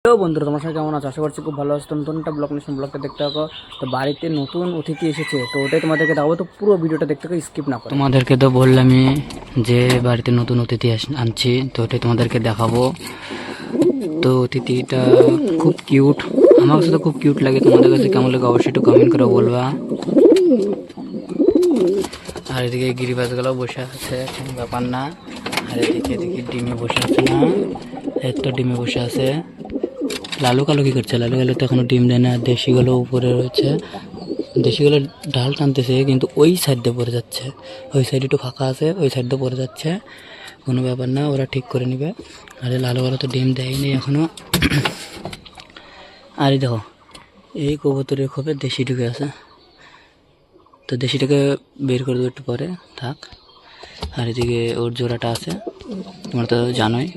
Hello বন্ধুরা, তোমার সাথে কেমন আছো? আশা করছি খুব ভালো আছো। তো নতুন একটা ব্লগটা দেখতে থাকো। তো বাড়িতে নতুন অতিথি এসেছে, তো ওটাই তোমাদেরকে দেখাবো। তো পুরো ভিডিওটা দেখতে থাকো, স্কিপ না করে। তোমাদেরকে তো বললামই যে বাড়িতে নতুন অতিথি আনছি, তো ওটাই তোমাদেরকে দেখাবো। তো অতিথিটা খুব কিউট, আমার কাছে তো খুব কিউট লাগে। তোমাদের কাছে কেমন লাগে অবশ্যই একটু কমেন্ট করে বলবা। আর এদিকে গিরিবাজগুলো বসে আছে, কোনো ব্যাপার না। আর এদিকে দেখি ডিমে বসে আছে না, এই তো ডিমে বসে আছে। লালু কালো কি করছে? লালু কালো তো এখনো ডিম দেয় না। দেশিগুলো উপরে রয়েছে, দেশিগুলো ডাল টানতেছে, কিন্তু ওই সাইড দিয়ে পড়ে যাচ্ছে। ওই সাইড একটু ফাঁকা আছে, ওই সাইড দিয়ে পড়ে যাচ্ছে। কোনো ব্যাপার না, ওরা ঠিক করে নেবে। আরে লালু কালো তো ডিম দেয়নি এখনো। আরে দেখো, এই কবুতরের খোপে দেশি ঢুকে আছে, তো দেশিটাকে বের করে দেবো একটু পরে, থাক। আর এদিকে ওর জোড়াটা আছে, তোমরা তো জানোই।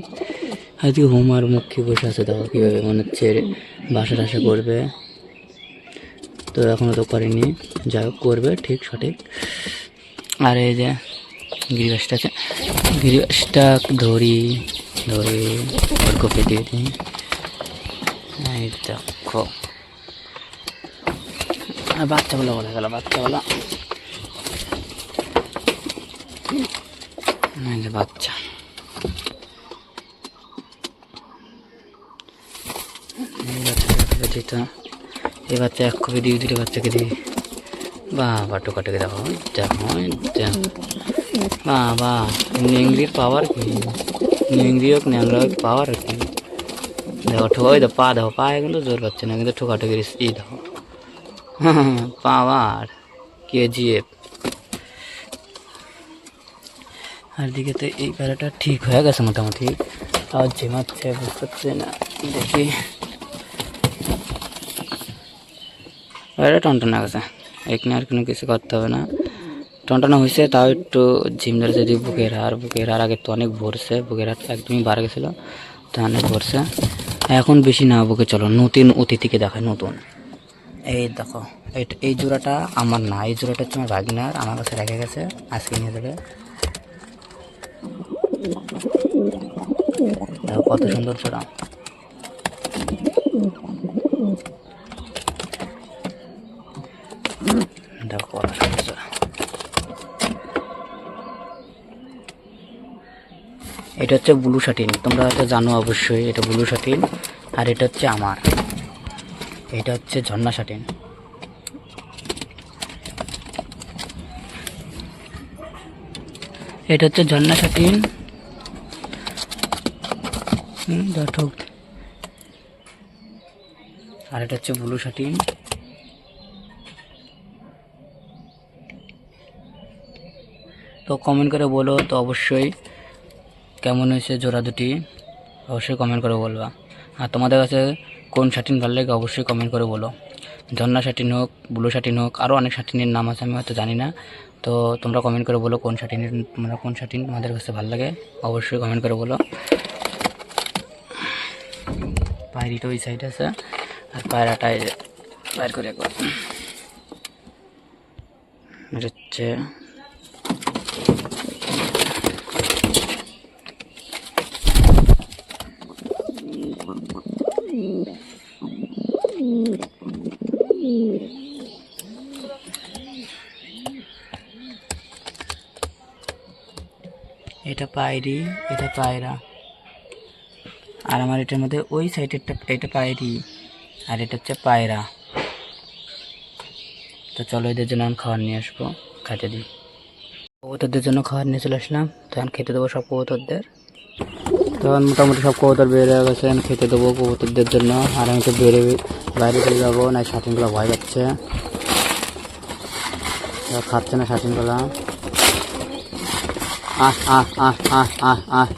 আর এদিকে হুমার মুখী বসে আছে, দেখো কীভাবে মনে হচ্ছে বাসা টাসা করবে। তো এখনও তো করেনি, যাই হোক করবে ঠিক সঠিক। আর এই যে গিরিবাসটা আছে, গিরিবাসটা ধরি ধরে ওর কোপে দিয়ে দিই। এই দেখো, আর বাচ্চাগুলো বলে গেল, বাচ্চাগুলো এই যে বাচ্চা। এই বাচ্চা এক কপি দিয়ে দুটো বাচ্চাকে দিই। বাবা টোকাটাকে দেখো, দেখো দেখো, বাবা নেংরির পাওয়ার কি, নেংরি হোক ন্যাংরা হোক পাওয়ার কি। দেখো ঠোকা, তো পা দেখো, পায়ে কিন্তু জোর পাচ্ছে না, কিন্তু ঠোকাঠুকির ই দেখো, পাওয়ার কেজিএফ। আর দিকে তো এই প্যারাটা ঠিক হয়ে গেছে মোটামুটি, আর ঝিমাচ্ছে বুঝতে পারছি না। দেখি প্যারাটা টনটনা গেছে, এখানে আর কোনো কিছু করতে হবে না। টনটনা হয়েছে, তাও একটু ঝিম ধরে। যদি বুকের হাড় আগে তো অনেক ভরছে, বুকের হাড় একদমই বাড়া গেছিলো, তা অনেক ভরছে। এখন বেশি না বুকে, চলো নতুন অতিথিকে দেখায়। নতুন এই দেখো, এই জোড়াটা আমার না, এই জোড়াটা হচ্ছে আমার ভাগিনার, আমার কাছে রেখে গেছে, আজকে নিয়ে যাবে। দেখো কত সুন্দর জোড়া। দেখো কত সুন্দর জোড়া। এটা হচ্ছে ব্লু শাটিন, তোমরা হয়তো জানো অবশ্যই, এটা ব্লু শাটিন। আর এটা হচ্ছে আমার, এটা হচ্ছে ঝর্ণা শাটিন। এটা হচ্ছে ঝর্ণা শাটিন। আর এটা হচ্ছে ব্লু শাটিন। তো কমেন্ট করে বলো তো অবশ্যই কেমন হয়েছে জোড়া দুটি, অবশ্যই কমেন্ট করে বলবা। আর তোমাদের কাছে কোন শাটিন ভালো লাগে অবশ্যই কমেন্ট করে বলো। ঝর্ণা শাটিন হোক, ব্লু শাটিন হোক, আরও অনেক শাটিনের নাম আছে, আমি হয়তো জানি না। তো তোমরা কমেন্ট করে বলো কোন শাটিন তোমাদের কাছে ভালো লাগে, অবশ্যই কমেন্ট করে বলো। পায়রিটা ওই সাইড আছে, আর পায়রাটাই বাইর করে একবার। এটা হচ্ছে এটা পায়রি, এটা পায়রা। আর আমার এটার মধ্যে ওই সাইডেরটা, এটা পায়রি আর এটা হচ্ছে পায়রা। তো চলো এদের জন্য আমি খাবার নিয়ে আসবো, খাইতে দিই। কবুতরদের জন্য খাবার নিয়ে চলে আসলাম, তখন খেতে দেবো সব কবুতরদের। তখন মোটামুটি সব কবুতর বের হয়ে গেছে, খেতে দেবো কবুতরদের জন্য। আর আমি তো বাইরে চলে যাবো, না শাটিনগুলো ভয় পাচ্ছে, খাচ্ছে না শাটিনগুলো। আহ আহ আহ আহ আহ আহ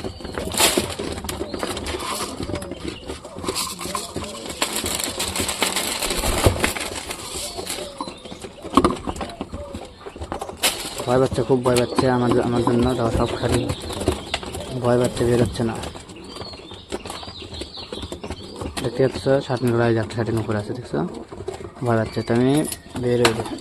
ভয় পাচ্ছে, খুব ভয় পাচ্ছে আমার জন্য। দেখো সব খালি ভয় পাচ্ছে, বের হচ্ছে না। দেখতে পাচ্ছ শাটিনগুলো, একটা শাটিন উপরে আছে, দেখছো ভয় পাচ্ছে। তো আমি বের হয়ে যাবো।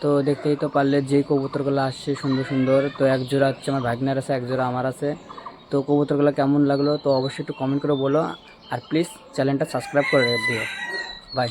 তো তো দেখতেই তো পারলে যেই কবুতরগুলো আসছে সুন্দর সুন্দর, তো এক জোড়া হচ্ছে আমার ভাগ্নের আছে, এক জোড়া আমার আছে। তো কবুতরগুলো কেমন লাগলো তো অবশ্যই একটু কমেন্ট করে বলো, আর প্লিজ চ্যানেলটা সাবস্ক্রাইব করে দিও। বাই।